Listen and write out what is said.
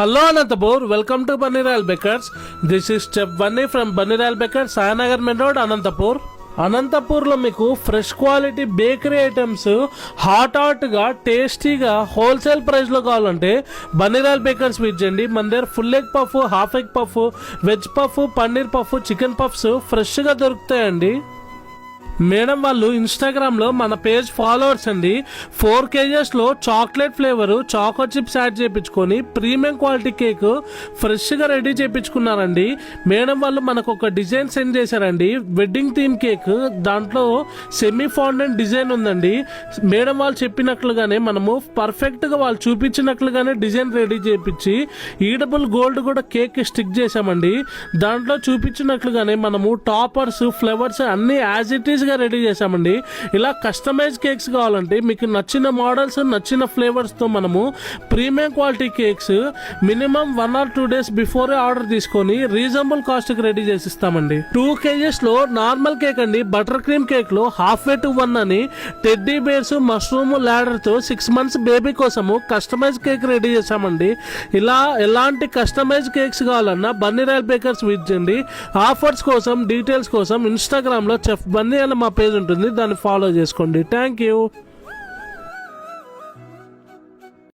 Hello Anantapur, welcome to Bunny Royal Bakers. This is Chef Bunny from Bunny Royal Bakers, Sayanagar Main Road, Anantapur. అనంతపూర్లో మీకు fresh quality bakery items హాట్గా టేస్టీగా wholesale ప్రైస్లో కావాలంటే Bunny royal baker's విచ్చండి. మన దగ్గర full egg puff, half egg puff, veg puff, paneer puff, chicken puffs ఫ్రెష్గా దొరుకుతాయండి. మేడం వాళ్ళు ఇన్స్టాగ్రామ్లో మన పేజ్ ఫాలోవర్స్ అండి. 4 kgs chocolate flavour choco chips add చేయించుకొని ప్రీమియం క్వాలిటీ కేక్ ఫ్రెష్గా రెడీ చేయించుకున్నారండి. మేడం వాళ్ళు మనకు ఒక డిజైన్ సెండ్ చేశారండి, వెడ్డింగ్ థీమ్ కేక్. దాంట్లో సెమీ ఫాండెంట్ డిజైన్ ఉందండి. మేడం వాళ్ళు చెప్పినట్లుగానే మనము పర్ఫెక్ట్గా వాళ్ళు చూపించినట్లుగానే డిజైన్ రెడీ చేయించి ఈడబుల్ గోల్డ్ కూడా కేక్ స్టిక్ చేసామండి. దాంట్లో చూపించినట్లుగానే మనము టాపర్స్, ఫ్లేవర్స్ అన్ని యాజ్ ఇట్ ఈస్ రెడీ చేసామండి. ఇలా కస్టమైజ్ కేక్స్ కావాలంటే మీకు నచ్చిన మోడల్స్, నచ్చిన ఫ్లేవర్స్ తో మనము premium quality cakes minimum 1 or 2 days before order తీసుకొని రీజనబుల్ కాస్ట్ కి రెడీ చేసి ఇస్తామండి. 2 kgs నార్మల్ కేక్ అండి. బటర్ క్రీమ్ కేక్ లో హాఫ్ వే టు 1 అని టెడ్డీ బేర్స్, మష్రూమ్ లాడర్ తో 6 months బేబీ కోసము కస్టమైజ్ కేక్ రెడీ చేసామండి. ఇలా ఎలాంటి కస్టమైజ్ కేక్స్ కావాలన్నా బన్నీ రాయల్ బేకర్స్ విచ్చండి. ఆఫర్స్ కోసం, డీటెయిల్స్ కోసం ఇన్స్టాగ్రామ్ లో చెఫ్ బన్నీ మా పేజ్ ఉంటుంది, దాన్ని ఫాలో చేసుకోండి. Thank you.